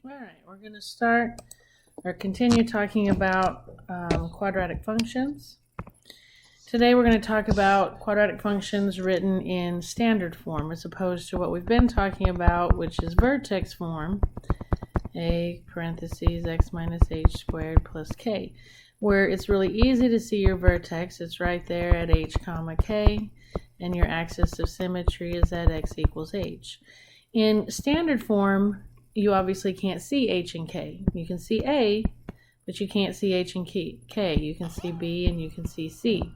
All right, we're going to start or continue talking about quadratic functions. Today we're going to talk about quadratic functions written in standard form as opposed to what we've been talking about, which is vertex form, a parentheses x minus h squared plus k, where it's really easy to see your vertex. It's right there at h comma k, and your axis of symmetry is at x equals h. In standard form, you obviously can't see h and k. You can see a, but you can't see h and k. You can see b and you can see c.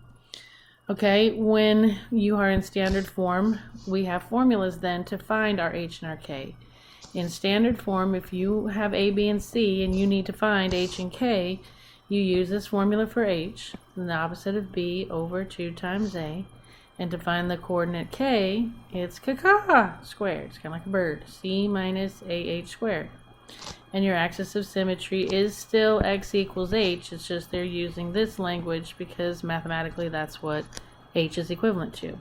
Okay, when you are in standard form, we have formulas then to find our h and our k. In standard form, if you have a, b, and c and you need to find h and k, you use this formula for h, the opposite of b over 2 times a. And to find the coordinate k, it's kaka squared. It's kind of like a bird. C minus AH squared. And your axis of symmetry is still x equals h. It's just they're using this language because mathematically that's what h is equivalent to.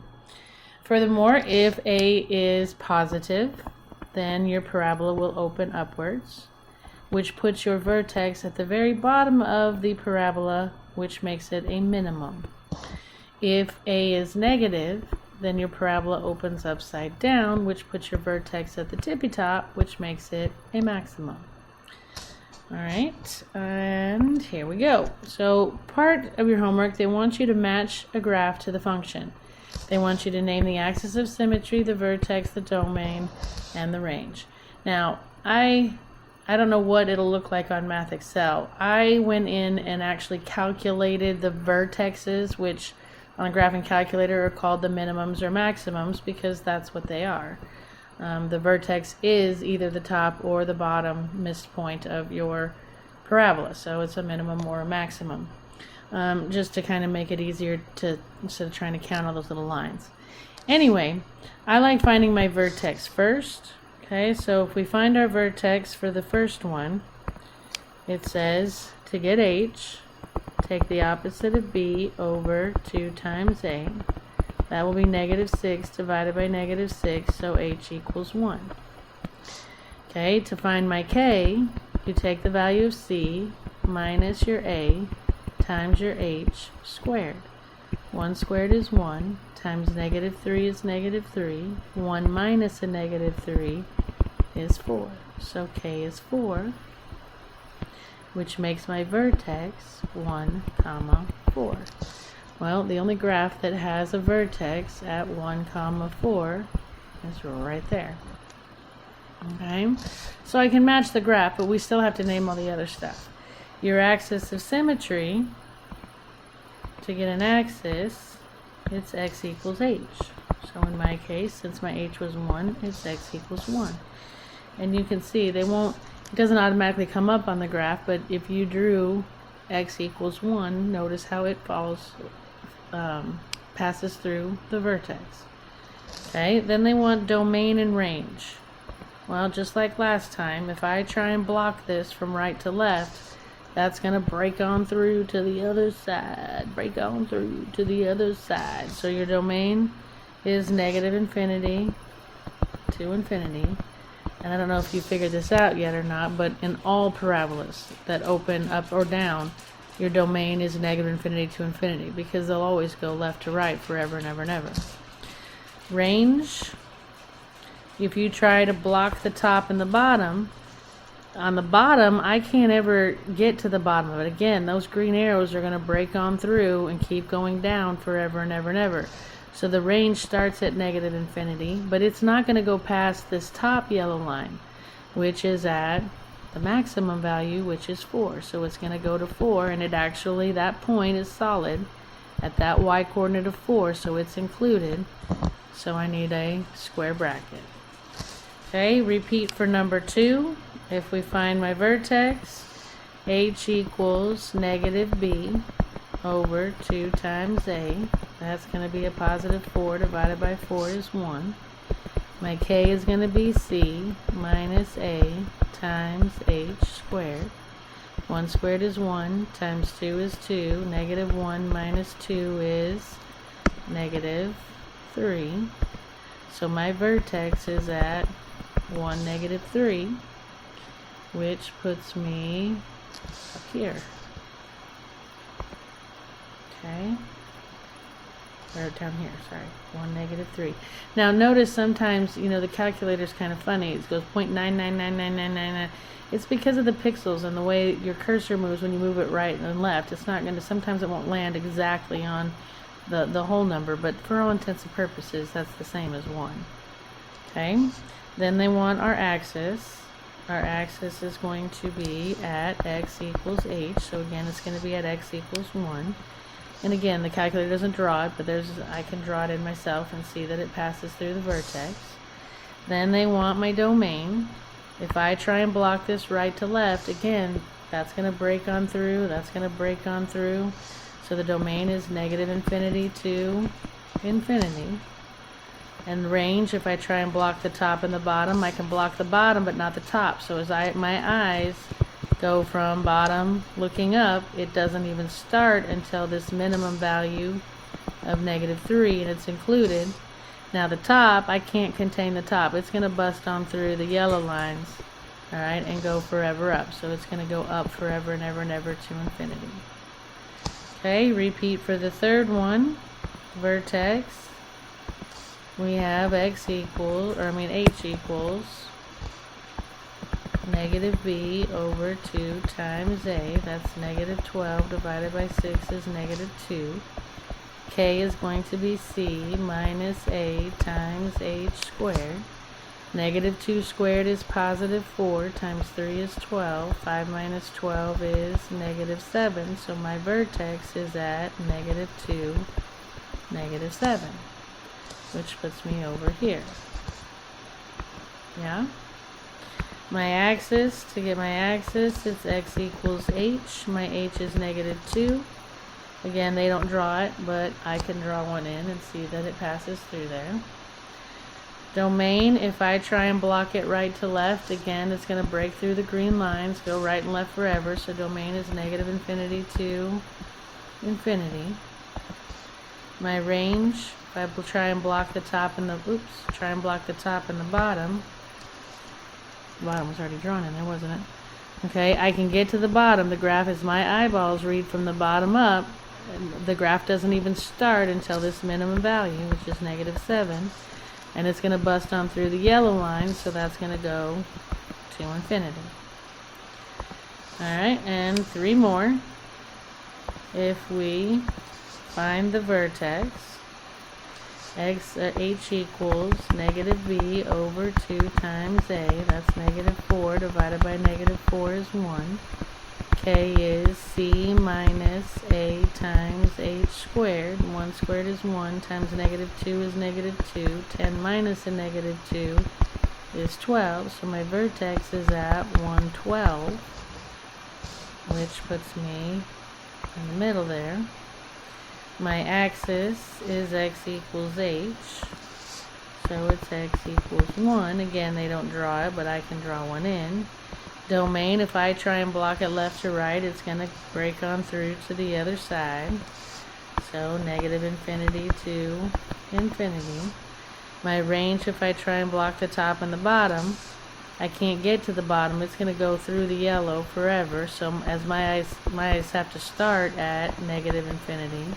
Furthermore, if a is positive, then your parabola will open upwards, which puts your vertex at the very bottom of the parabola, which makes it a minimum. If a is negative, then your parabola opens upside down, which puts your vertex at the tippy top, which makes it a maximum. Alright, and here we go. So part of your homework, they want you to match a graph to the function. They want you to name the axis of symmetry, the vertex, the domain, and the range. Now, I don't know what it'll look like on Math Excel. I went in and actually calculated the vertexes, which on a graphing calculator are called the minimums or maximums because that's what they are. The vertex is either the top or the bottom missed point of your parabola, so it's a minimum or a maximum. Just to kind of make it easier to, instead of trying to count all those little lines. Anyway, I like finding my vertex first. Okay, so if we find our vertex for the first one, it says to get h, take the opposite of b over 2 times a. That will be negative 6 divided by negative 6, so h equals 1. Okay, to find my k, you take the value of c minus your a times your h squared. 1 squared is 1, times negative 3 is negative 3. 1 minus a negative 3 is 4. So k is 4, which makes my vertex 1, 4. Well, the only graph that has a vertex at 1, 4 is right there. Okay, so I can match the graph, but we still have to name all the other stuff. Your axis of symmetry, to get an axis, it's x equals h. So in my case, since my h was 1, it's x equals 1. And you can see it doesn't automatically come up on the graph, but if you drew x equals 1, notice how it passes through the vertex. Okay, then they want domain and range. Well, just like last time, if I try and block this from right to left, that's going to break on through to the other side. Break on through to the other side. So your domain is negative infinity to infinity. And I don't know if you figured this out yet or not, but in all parabolas that open up or down, your domain is negative infinity to infinity because they'll always go left to right forever and ever and ever. Range, if you try to block the top and the bottom, on the bottom, I can't ever get to the bottom of it. Again, those green arrows are going to break on through and keep going down forever and ever and ever. So the range starts at negative infinity, but it's not going to go past this top yellow line, which is at the maximum value, which is 4. So it's going to go to 4, and that point is solid at that y coordinate of 4, so it's included. So I need a square bracket. Okay, repeat for number 2. If we find my vertex, h equals negative b over 2 times a. That's going to be a positive 4 divided by 4 is 1. My k is going to be c minus a times h squared. 1 squared is 1, times 2 is 2. Negative 1 minus 2 is negative 3. So my vertex is at 1, negative 3. which puts me up here. Okay. Or down here, sorry. 1, -3. Now notice sometimes, the calculator's kind of funny. It goes 0.999999. It's because of the pixels and the way your cursor moves when you move it right and left. It's not going to, sometimes it won't land exactly on the whole number, but for all intents and purposes, that's the same as 1. Okay? Then they want our axis. Our axis is going to be at x equals h. So again, it's going to be at x equals 1. And again, the calculator doesn't draw it, but I can draw it in myself and see that it passes through the vertex. Then they want my domain. If I try and block this right to left, again, that's going to break on through, that's going to break on through. So the domain is -infinity to infinity. And range, if I try and block the top and the bottom, I can block the bottom but not the top. So as my eyes go from bottom looking up, it doesn't even start until this minimum value of -3, and it's included. Now the top, I can't contain the top. It's going to bust on through the yellow lines, alright, and go forever up. So it's going to go up forever and ever and ever to infinity. Okay, repeat for the third one. Vertex, we have h equals -b over 2 times a. That's -12 divided by 6 is -2. K is going to be c minus a times h squared. -2 squared is +4 times 3 is 12. 5 minus 12 is -7. So my vertex is at -2, -7, which puts me over here. Yeah? My axis, to get my axis, it's x equals h. My h is -2. Again, they don't draw it, but I can draw one in and see that it passes through there. Domain, if I try and block it right to left, again, it's going to break through the green lines, go right and left forever. So domain is -infinity to infinity. My range, if I try and block the top and the bottom. The bottom was already drawn in there, wasn't it? Okay, I can get to the bottom. The graph, as my eyeballs read from the bottom up, the graph doesn't even start until this minimum value, which is -7. And it's going to bust on through the yellow line, so that's going to go to infinity. Alright, and 3 more. If we find the vertex, h equals -b over 2 times a. That's -4 divided by -4 is 1. K is c minus a times h squared. 1 squared is 1 times -2 is -2. 10 minus a -2 is 12. So my vertex is at 112, which puts me in the middle there. My axis is x equals h, so it's x equals 1. Again, they don't draw it, but I can draw one in. Domain, if I try and block it left to right, it's going to break on through to the other side. So -infinity to infinity. My range, if I try and block the top and the bottom, I can't get to the bottom. It's going to go through the yellow forever. So as my eyes have to start at -infinity.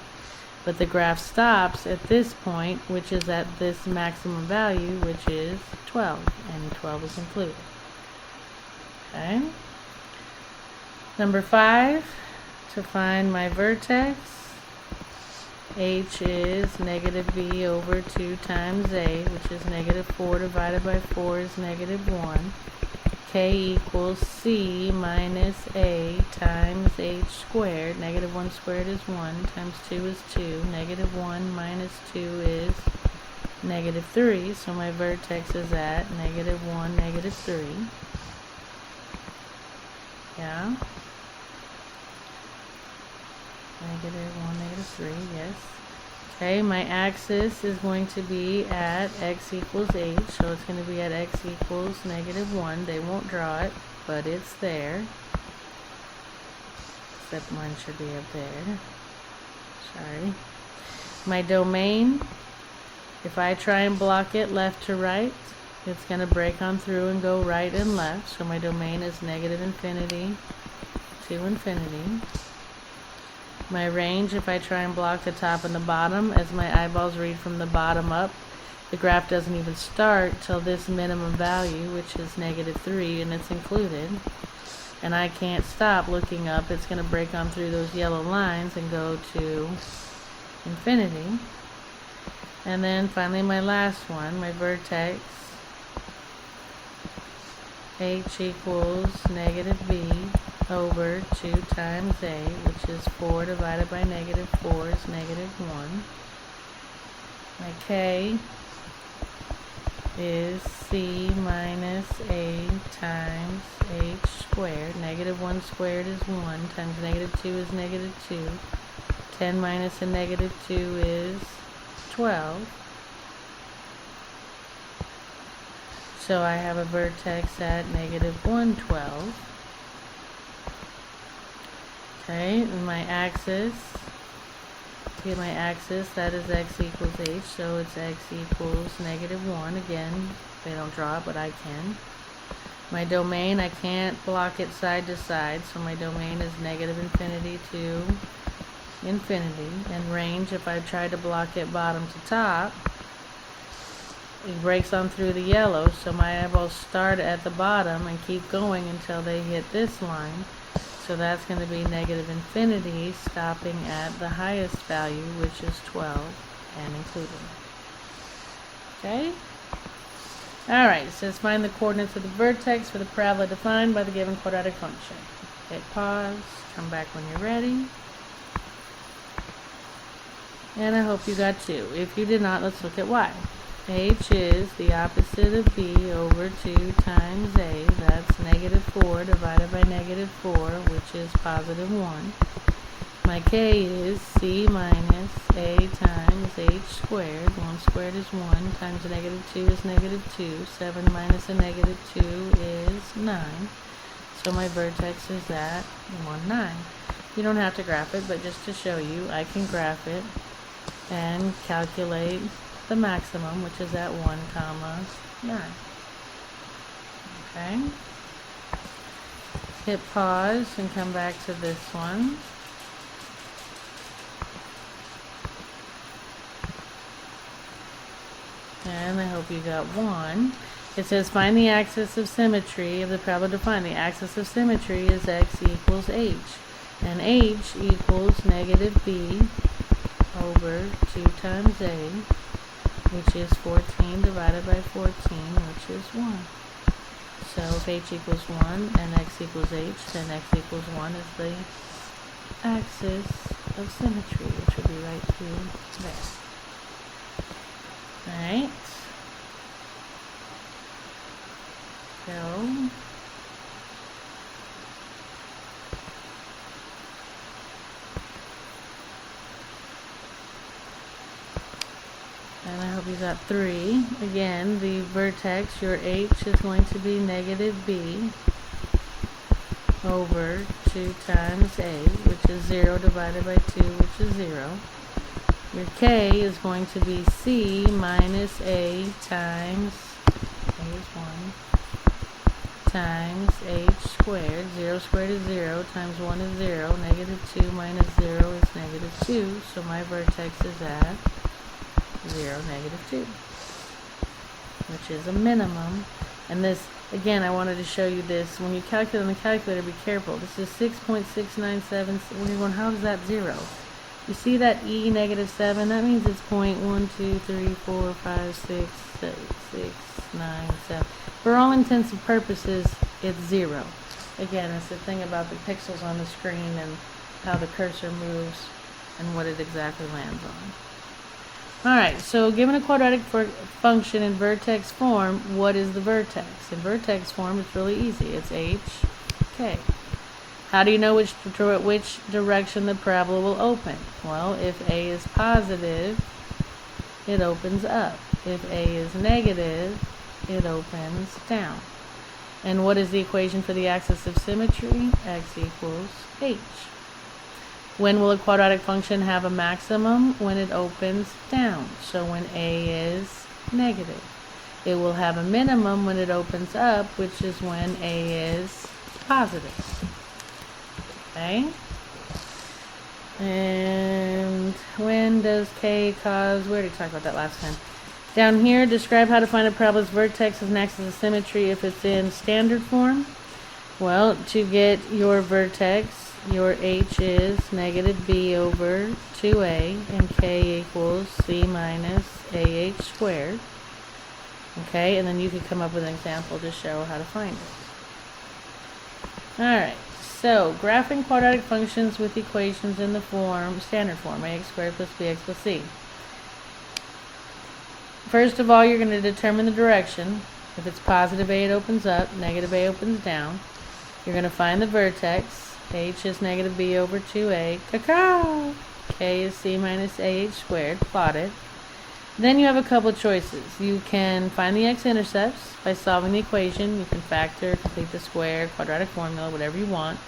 But the graph stops at this point, which is at this maximum value, which is 12, and 12 is included. Okay. Number 5, to find my vertex, h is -b over 2 times a, which is -4 divided by 4 is -1. K equals c minus a times h squared. -1 squared is 1 times 2 is 2. -1 minus 2 is -3. So my vertex is at -1, -3. Yeah. -1, -3, yes. Okay, my axis is going to be at x equals h, so it's going to be at x equals -1. They won't draw it, but it's there. Except mine should be up there. Sorry. My domain, if I try and block it left to right, it's going to break on through and go right and left. So my domain is negative infinity to infinity. My range, if I try and block the top and the bottom, as my eyeballs read from the bottom up, the graph doesn't even start till this minimum value, which is -3, and it's included. And I can't stop looking up. It's going to break on through those yellow lines and go to infinity. And then finally my last one, my vertex, h equals -b over 2 times a, which is 4 divided by -4 is -1. My k is c minus a times h squared. -1 squared is 1 times -2 is -2. 10 minus a -2 is 12. So I have a vertex at -112. Okay, and my axis, that is x equals h, so it's x equals -1. Again, they don't draw it, but I can. My domain, I can't block it side to side, so my domain is -infinity to infinity. And range, if I try to block it bottom to top, it breaks on through the yellow, so my eyeballs start at the bottom and keep going until they hit this line. So that's going to be -infinity, stopping at the highest value, which is 12, and including. Okay? Alright, it says find the coordinates of the vertex for the parabola defined by the given quadratic function. Hit pause, come back when you're ready. And I hope you got 2. If you did not, let's look at y. H is the opposite of b over 2 times a. That's -4 divided by -4, which is +1. My k is c minus a times h squared. 1 squared is 1 times -2 is -2. 7 minus a -2 is 9. So my vertex is at 1, 9. You don't have to graph it, but just to show you, I can graph it and calculate the maximum, which is at 1, 9. Okay. Hit pause and come back to this one. And I hope you got 1. It says find the axis of symmetry of the parabola defined. The axis of symmetry is x equals h. And h equals -b over 2 times a, which is 14 divided by 14, which is 1. So if h equals 1 and x equals h, then x equals 1 is the axis of symmetry, which would be right through there. Alright. So and I hope you got 3. Again, the vertex, your h is going to be -b over 2 times a, which is 0 divided by 2, which is 0. Your k is going to be c minus a times, a is 1, times h squared. 0 squared is 0, times 1 is 0, -2 minus 0 is -2, so my vertex is at 0, -2, which is a minimum. And this, again, I wanted to show you this. When you calculate on the calculator, be careful. This is 6.697. When you're going, how is that 0? You see that e -7? That means it's 0.1, 2, 3, 4, 5, 6, 6, 9, 7. For all intents and purposes, it's 0. Again, it's the thing about the pixels on the screen and how the cursor moves and what it exactly lands on. Alright, so given a quadratic function in vertex form, what is the vertex? In vertex form, it's really easy. It's h, k. How do you know which direction the parabola will open? Well, if a is positive, it opens up. If a is negative, it opens down. And what is the equation for the axis of symmetry? X equals h. When will a quadratic function have a maximum? When it opens down. So when a is negative. it will have a minimum when it opens up, which is when A is positive. Okay? And when does K cause, we already talked about that last time. Down here, describe how to find a parabola's vertex as an axis of symmetry if it's in standard form. Well, to get your vertex, your H is negative B over 2A, and K equals C minus AH squared. Okay, and then you could come up with an example to show how to find it. Alright, so graphing quadratic functions with equations in the form, standard form, ax squared plus bx plus c. First of all, you're going to determine the direction. If it's positive A, it opens up, negative A opens down. You're going to find the vertex. H is negative B over 2A. Cacao! K is C minus AH squared. Plot it. Then you have a couple choices. You can find the x-intercepts by solving the equation. You can factor, complete the square, quadratic formula, whatever you want.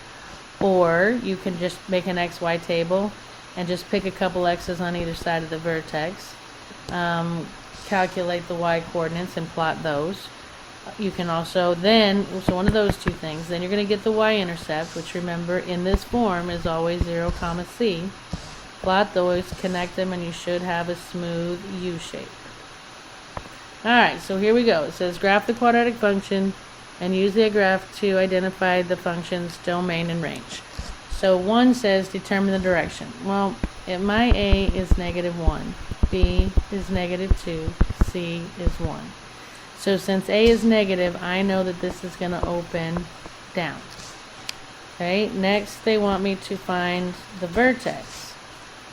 Or you can just make an xy table and just pick a couple x's on either side of the vertex. Calculate the y coordinates and plot those. You can also then, so one of those two things, then you're going to get the y-intercept, which remember in this form is always 0, c. Plot those, connect them, and you should have a smooth U shape. Alright, so here we go. It says graph the quadratic function and use the graph to identify the function's domain and range. So 1 says determine the direction. Well, if my A is negative 1, B is negative 2, C is 1. So since A is negative, I know that this is going to open down. Okay, next they want me to find the vertex.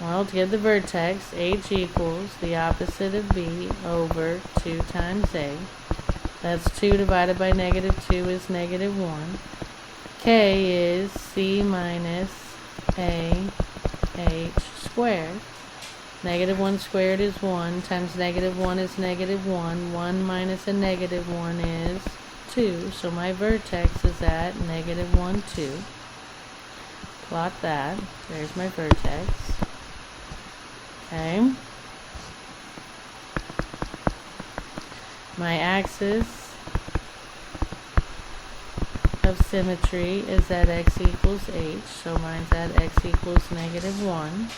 Well, to get the vertex, H equals the opposite of B over 2 times A. That's 2 divided by negative 2 is negative 1. K is C minus AH squared. Negative 1 squared is 1 times negative 1 is negative 1. 1 minus a negative 1 is 2. So my vertex is at negative 1, 2. Plot that. There's my vertex. Okay. My axis of symmetry is at x equals h, so mine's at x equals negative 1.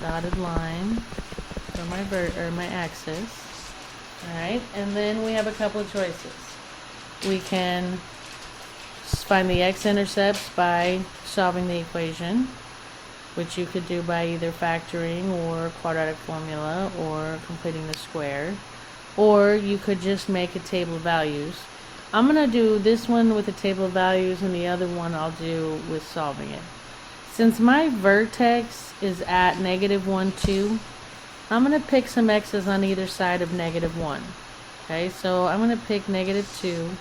Dotted line for my axis. Alright, and then we have a couple of choices. We can find the x-intercepts by solving the equation, which you could do by either factoring or quadratic formula or completing the square, or you could just make a table of values. I'm going to do this one with a table of values and the other one I'll do with solving it. Since my vertex is at negative 1, 2, I'm going to pick some x's on either side of negative 1. Okay, so I'm going to pick negative 2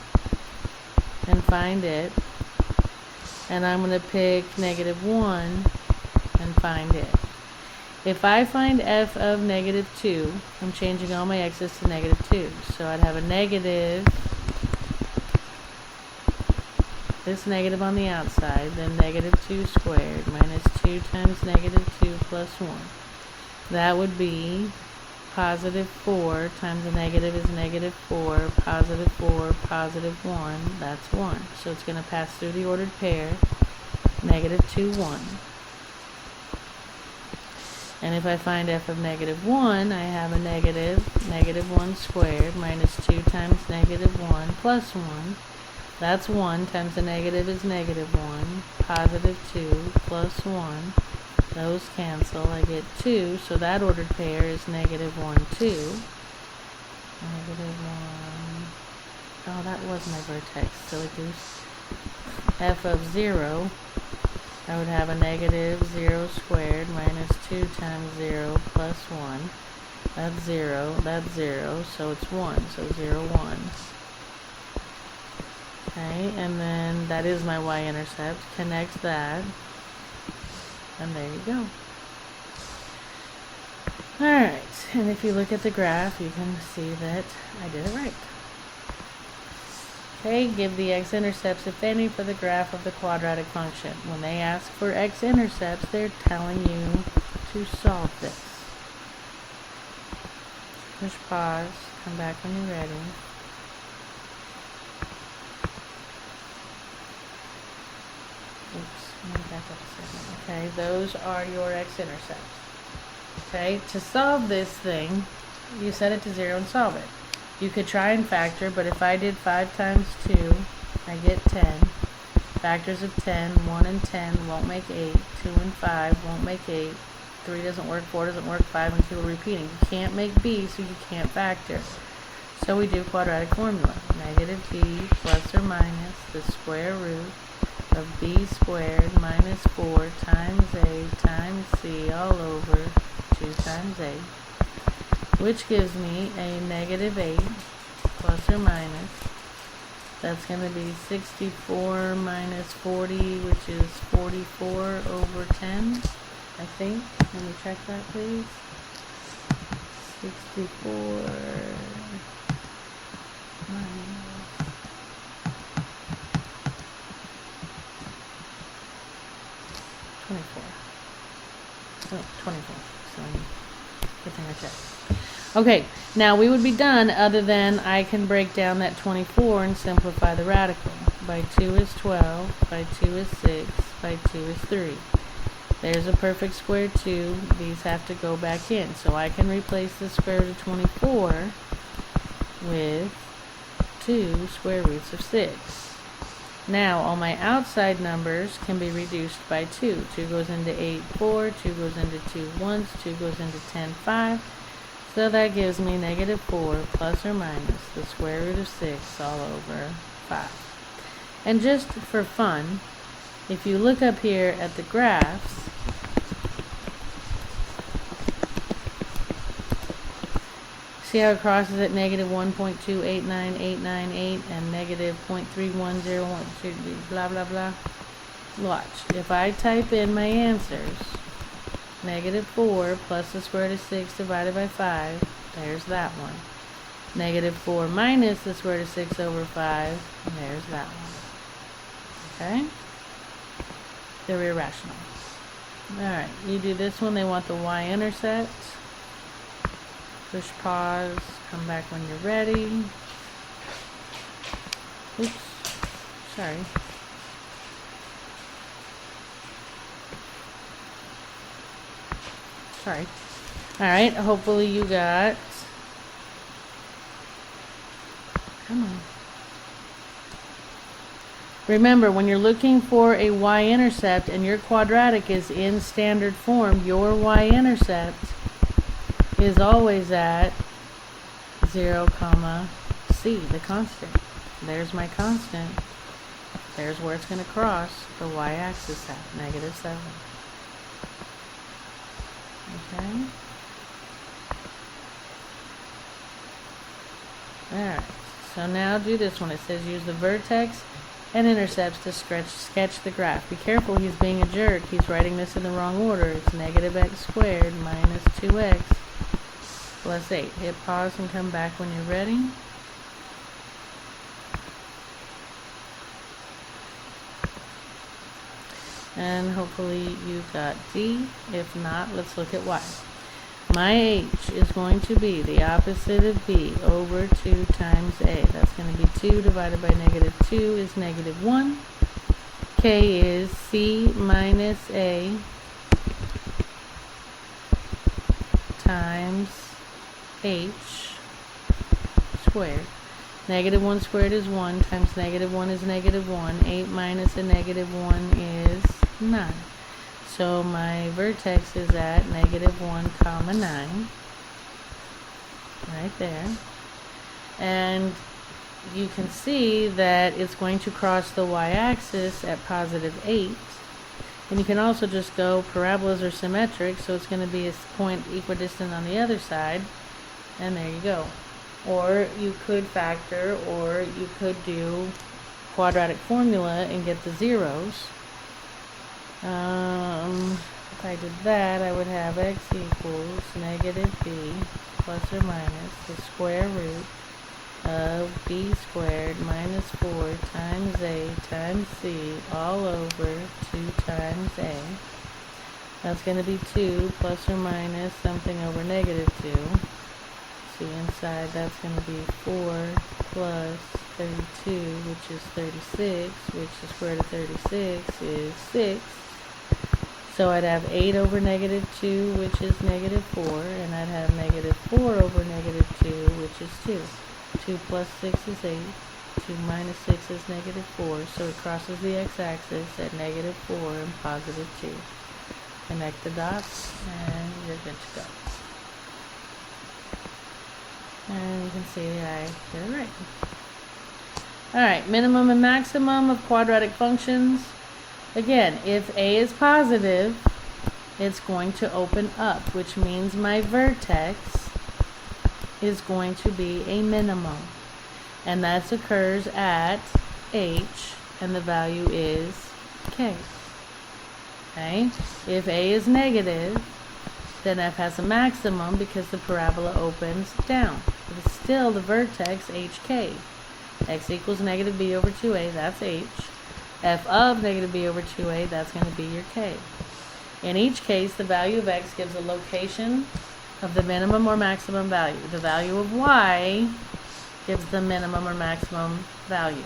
and find it, and I'm going to pick negative 1 and find it. If I find f of negative 2, I'm changing all my x's to negative 2. So I'd have a negative, this negative on the outside, then negative 2 squared minus 2 times negative 2 plus 1. That would be positive 4 times the negative is negative 4, positive 4, positive 1, that's 1. So it's going to pass through the ordered pair, negative 2, 1. And if I find f of negative 1, I have a negative 1 squared minus 2 times negative 1 plus 1. That's 1 times the negative is negative 1, positive 2 plus 1. Those cancel. I get 2, so that ordered pair is negative 1, 2. Negative 1. Oh, that was my vertex, silly goose. F of 0. I would have a negative 0 squared minus 2 times 0 plus 1. That's 0, so it's 1, so 0, 1. Okay, and then that is my y-intercept. Connect that, and there you go. Alright, and if you look at the graph, you can see that I did it right. Okay, give the x-intercepts, if any, for the graph of the quadratic function. When they ask for x-intercepts, they're telling you to solve this. Push pause, Come back when you're ready. Oops, let me back up a second. Okay, those are your X-Intercepts. Okay, to solve this thing, you set it to 0 and solve it. You could try and factor, but if I did 5 times 2, I get 10. Factors of 10, 1 and 10 won't make 8. 2 and 5 won't make 8. 3 doesn't work, 4 doesn't work, 5 and 2 are repeating. You can't make b, so you can't factor. So we do quadratic formula. Negative b plus or minus the square root of b squared minus 4 times a times c all over 2 times a, which gives me a negative 8 plus or minus. That's going to be 64 minus 40, which is 44 over 10, I think. Let me check that, please. 64 minus 24. Oh, 24. So, good thing I checked. Okay, now we would be done other than I can break down that 24 and simplify the radical. By 2 is 12, by 2 is 6, by 2 is 3. There's a perfect square 2. These have to go back in. So I can replace the square root of 24 with 2 square roots of 6. Now all my outside numbers can be reduced by 2. 2 goes into 8, 4, 2 goes into 2 once, 2 goes into 10, 5. So that gives me negative 4 plus or minus the square root of 6 all over 5. And just for fun, if you look up here at the graphs, see how it crosses at negative 1.289898 and negative 0.31012, blah, blah, blah. Watch. If I type in my answers, negative 4 plus the square root of 6 divided by 5, there's that one. Negative 4 minus the square root of 6 over 5, there's that one. Okay? They're irrational. Alright, you do this one, they want the Y-intercept. Push pause, come back when you're ready. Oops, sorry. Sorry. Alright, hopefully you got... Come on. Remember, when you're looking for a Y-intercept and your quadratic is in standard form, your Y-intercept is always at 0, c, the constant. There's my constant. There's where it's going to cross the y-axis at, negative 7. Okay? Alright, so now do this one. It says use the vertex and intercepts to sketch the graph. Be careful, he's being a jerk. He's writing this in the wrong order. It's negative x squared minus 2x plus 8. Hit pause and come back when you're ready. And hopefully you got D. If not, let's look at Y. My H is going to be the opposite of B over 2 times A. That's going to be 2 divided by negative 2 is negative 1. K is C minus A times H squared. Negative 1 squared is 1 times negative 1 is negative 1. 8 minus a negative 1 is 9. So my vertex is at negative 1, 9. Right there. And you can see that it's going to cross the y-axis at positive 8. And you can also just go, parabolas are symmetric, so it's going to be a point equidistant on the other side. And there you go. Or you could factor, or you could do quadratic formula and get the zeros. If I did that, I would have x equals negative b plus or minus the square root of b squared minus 4 times a times c all over 2 times a. That's going to be 2 plus or minus something over negative 2. see, inside that's going to be 4 plus 32, which is 36, which the square root of 36 is 6. So I'd have 8 over negative 2, which is negative 4, and I'd have negative 4 over negative 2, which is 2. 2 plus 6 is 8. 2 minus 6 is negative 4, so it crosses the x-axis at negative 4 and positive 2. Connect the dots, and you're good to go. And you can see I did it right. Alright, minimum and maximum of quadratic functions. Again, if a is positive, it's going to open up, which means my vertex is going to be a minimum. And that occurs at h, and the value is k. Okay? If a is negative, then f has a maximum because the parabola opens down. But it's still the vertex hk. X equals negative b over 2a, that's h. F of negative b over 2a, that's going to be your k. In each case, the value of x gives a location of the minimum or maximum value. The value of y gives the minimum or maximum value.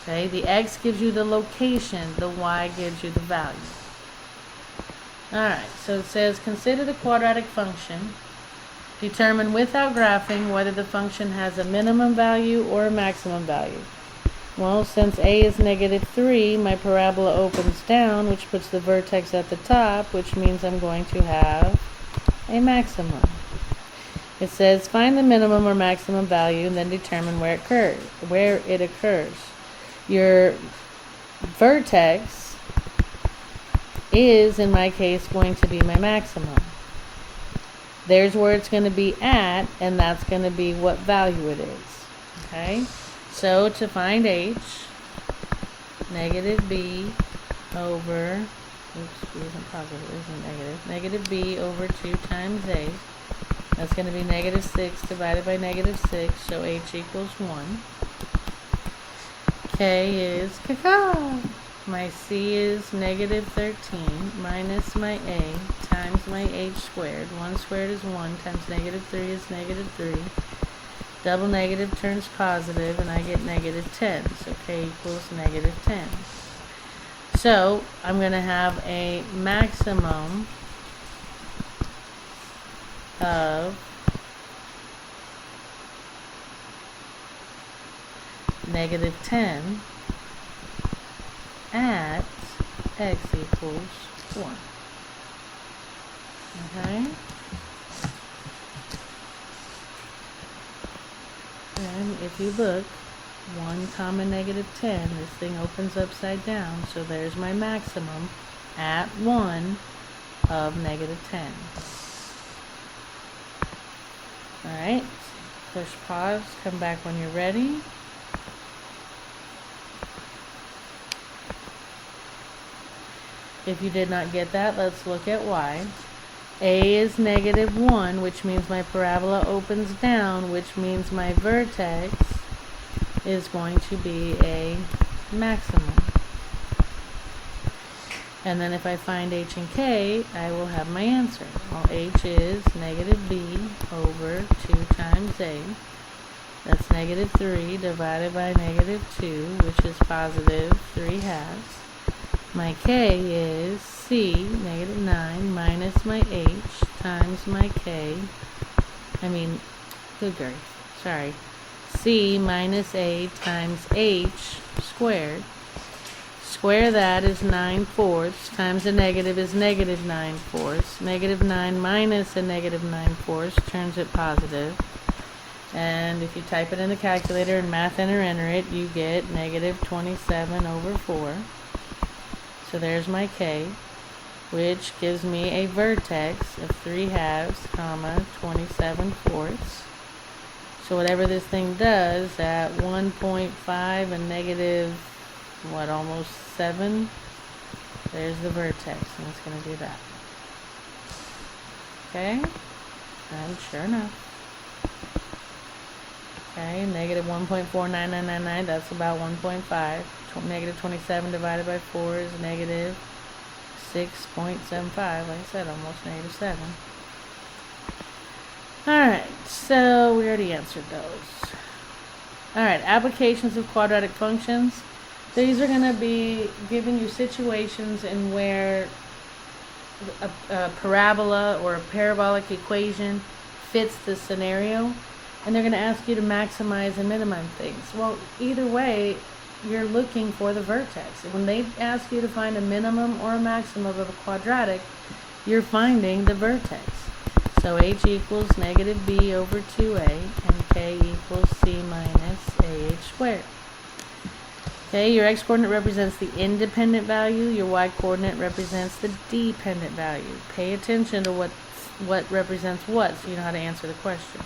Okay, the x gives you the location, the y gives you the value. Alright, so it says consider the quadratic function. Determine without graphing whether the function has a minimum value or a maximum value. Well, since a is negative 3, my parabola opens down, which puts the vertex at the top, which means I'm going to have a maximum. It says find the minimum or maximum value and then determine where it occurs. Your vertex is, in my case, going to be my maximum. There's where it's going to be at, and that's going to be what value it is. Okay? So to find h, negative b over, oops, b isn't positive, it isn't negative, negative b over 2 times a, that's going to be negative 6 divided by negative 6, so h equals 1. K is caca. My c is negative 13 minus my a times my h squared. 1 squared is 1 times negative 3 is negative 3. Double negative turns positive, and I get negative 10. So k equals negative 10. So I'm going to have a maximum of negative 10 at x equals 1. Okay? And if you look, 1 comma negative 10, this thing opens upside down, so there's my maximum at 1 of negative 10. Alright, push pause, come back when you're ready. If you did not get that, let's look at y. A is negative 1, which means my parabola opens down, which means my vertex is going to be a maximum. And then if I find h and k, I will have my answer. Well, h is negative b over 2 times a. That's negative 3 divided by negative 2, which is positive 3/2. My k is c, negative 9, minus my h times my k. Good grief, sorry. C minus a times h squared. Square that is 9/4 times a negative is negative 9/4. Negative 9 minus a negative 9/4 turns it positive. And if you type it in the calculator and math enter it, you get negative 27 over 4. So there's my k, which gives me a vertex of 3/2, comma, 27/4. So whatever this thing does at 1.5 and negative, almost 7, there's the vertex, and it's going to do that. Okay? And sure enough. Okay, negative 1.49999, that's about 1.5. Negative 27 divided by 4 is negative 6.75. Like I said, almost negative 7. Alright, so we already answered those. Alright, applications of quadratic functions. These are going to be giving you situations in where a parabola or a parabolic equation fits the scenario, and they're going to ask you to maximize and minimize things. Well, either way, you're looking for the vertex. When they ask you to find a minimum or a maximum of a quadratic, you're finding the vertex. So h equals negative b over 2a, and k equals c minus ah squared. Okay, your x-coordinate represents the independent value, your y-coordinate represents the dependent value. Pay attention to what represents what, so you know how to answer the question.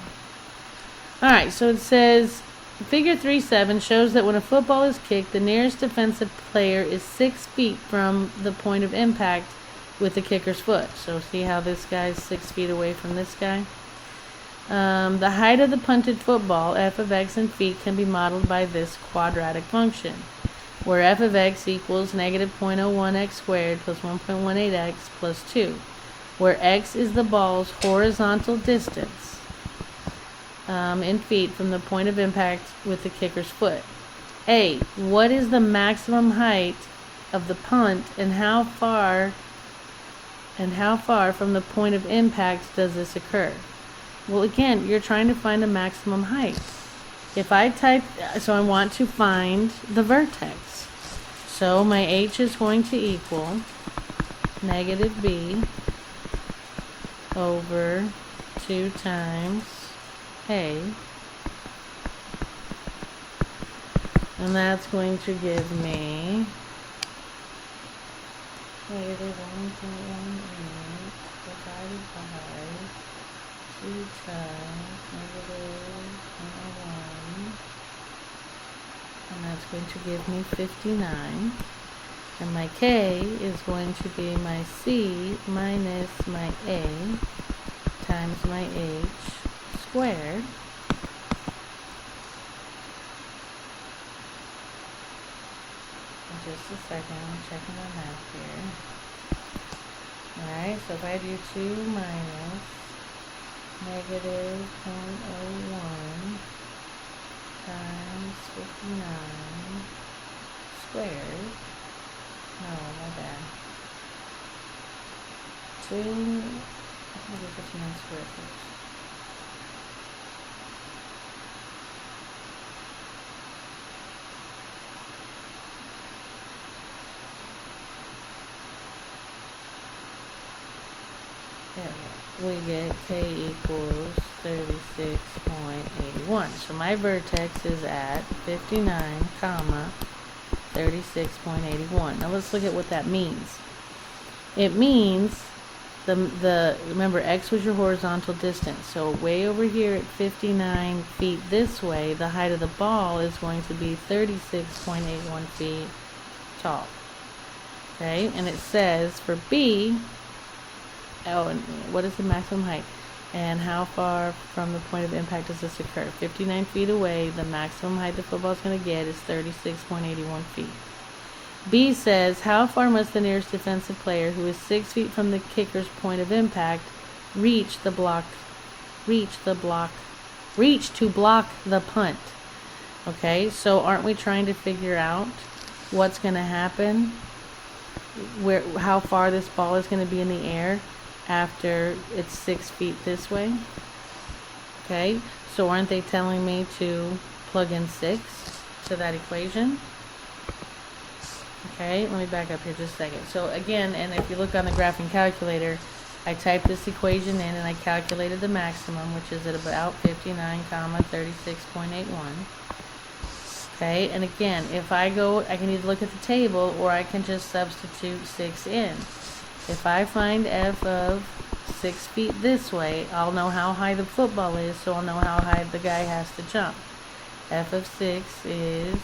Alright, so it says, figure 3.7 shows that when a football is kicked, the nearest defensive player is 6 feet from the point of impact with the kicker's foot. So see how this guy's 6 feet away from this guy? The height of the punted football, f of x in feet, can be modeled by this quadratic function, where f of x equals negative 0.01x squared plus 1.18x plus 2, where x is the ball's horizontal distance in feet from the point of impact with the kicker's foot. A, what is the maximum height of the punt, and how far from the point of impact does this occur? Well, again, you're trying to find a maximum height. If I type, so I want to find the vertex. So my h is going to equal negative b over 2 times a, and that's going to give me negative 1.18 divided by 2 times negative 0.01, and that's going to give me 59, and my k is going to be my c minus my a times my h squared. Just a second, I'm checking my math here. Alright, so if I do 2 minus negative 0.01 times 59 squared, no, my bad. 2, I'll do 59 squared first. We get k equals 36.81. So my vertex is at 59, comma 36.81. Now let's look at what that means. It means remember x was your horizontal distance. So way over here at 59 feet this way, the height of the ball is going to be 36.81 feet tall. Okay, and it says for b, and what is the maximum height? And how far from the point of impact does this occur? 59 feet away, the maximum height the football is going to get is 36.81 feet. B says, how far must the nearest defensive player, who is 6 feet from the kicker's point of impact, reach to block the punt? Okay, so aren't we trying to figure out what's going to happen? How far this ball is going to be in the air after it's 6 feet this way? Okay, so aren't they telling me to plug in 6 to that equation? Okay, let me back up here just a second. So again, and if you look on the graphing calculator, I typed this equation in and I calculated the maximum, which is at about 59, 36.81. Okay, and again, if I can either look at the table or I can just substitute 6 in. If I find f of 6 feet this way, I'll know how high the football is, so I'll know how high the guy has to jump. F of 6 is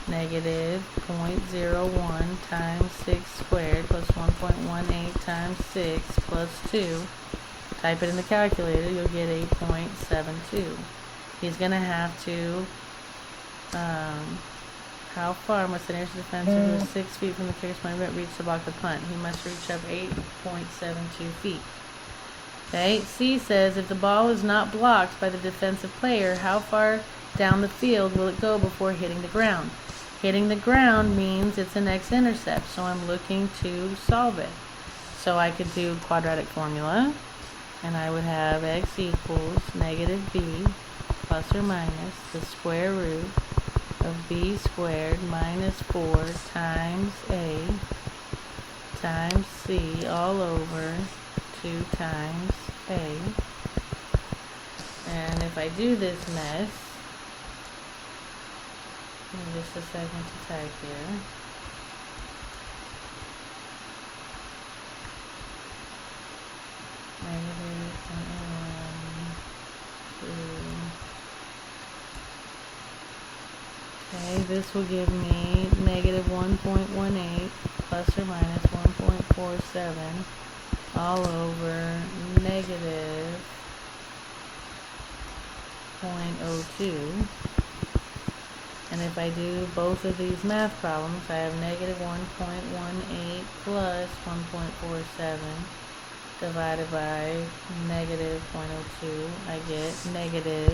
negative 0.01 times 6 squared plus 1.18 times 6 plus 2. Type it in the calculator, you'll get 8.72. He's going to have to how far must the nearest defensive who is 6 feet from the kicker's point reach to block the punt? He must reach up 8.72 feet. Okay, C says if the ball is not blocked by the defensive player, how far down the field will it go before hitting the ground? Hitting the ground means it's an X-intercept, so I'm looking to solve it. So I could do quadratic formula, and I would have x equals negative b plus or minus the square root of b squared minus 4 times a times c all over 2 times a. And if I do this mess, give me just a second to type here. Okay, this will give me negative 1.18 plus or minus 1.47 all over negative 0.02. And if I do both of these math problems, I have negative 1.18 plus 1.47 divided by negative 0.02. I get negative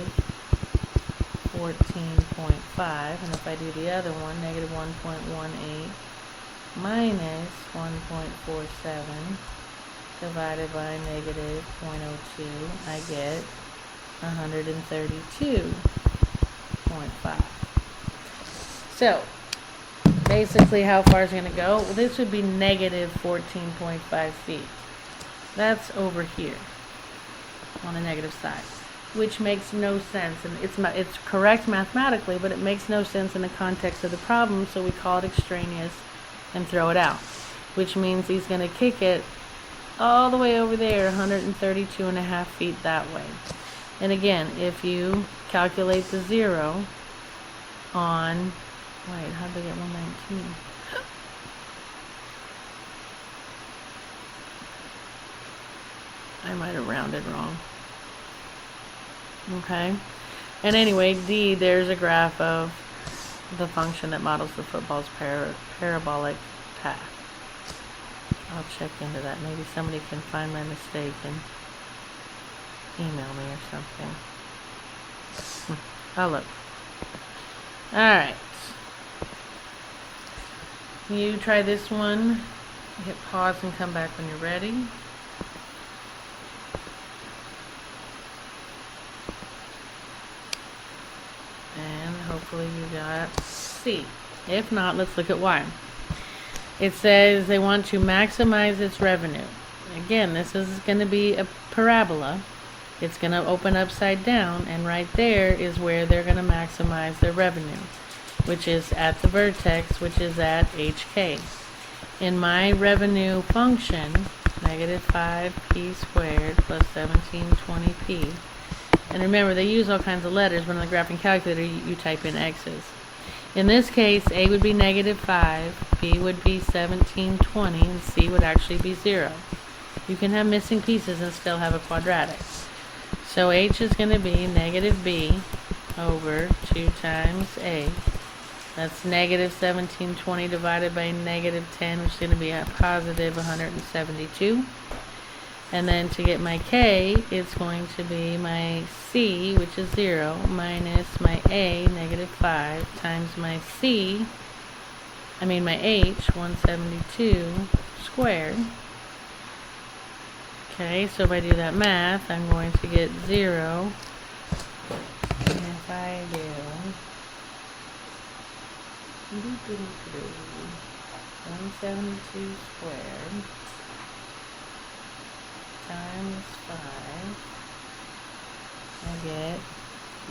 14.5. And if I do the other one, negative 1.18 minus 1.47 divided by negative 0.02, I get 132.5. So, basically how far is it going to go? Well, this would be negative 14.5 feet. That's over here on the negative side, which makes no sense. And it's correct mathematically, but it makes no sense in the context of the problem, so we call it extraneous and throw it out, which means he's going to kick it all the way over there, 132.5 feet that way. And again, if you calculate the 0 on, wait, how'd they get 119? I might have rounded wrong. Okay. And anyway, D, there's a graph of the function that models the football's parabolic path. I'll check into that. Maybe somebody can find my mistake and email me or something. Oh, look. Alright. You try this one. Hit pause and come back when you're ready. And hopefully you got C. If not, let's look at Y. It says they want to maximize its revenue. Again, this is going to be a parabola. It's going to open upside down, and right there is where they're going to maximize their revenue, which is at the vertex, which is at HK. In my revenue function, negative 5p squared plus 1720p. And remember, they use all kinds of letters, but on the graphing calculator, you type in x's. In this case, A would be negative 5, B would be 1720, and C would actually be 0. You can have missing pieces and still have a quadratic. So H is going to be negative B over 2 times A. That's negative 1720 divided by negative 10, which is going to be a positive 172. And then to get my K, it's going to be my C, which is 0, minus my A, negative 5, times my my H, 172 squared. Okay, so if I do that math, I'm going to get 0. And if I do 172 squared times 5, I get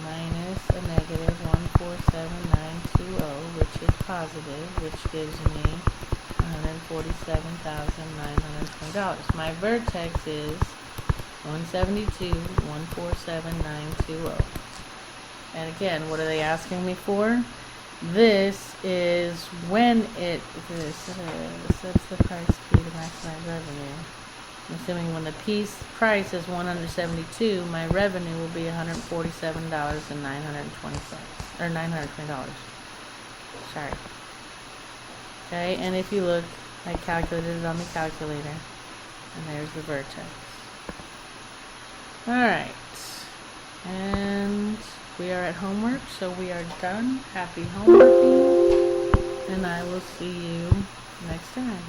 minus a negative 147,920, which is positive, which gives me $147,920. My vertex is 172,147,920. And again, what are they asking me for? This is when sets the price to be to maximize revenue. I'm assuming when the piece price is 172, my revenue will be $147,920 or $920. Sorry. Okay, and if you look, I calculated it on the calculator, and there's the vertex. Alright, and we are at homework, so we are done. Happy homeworking, and I will see you next time.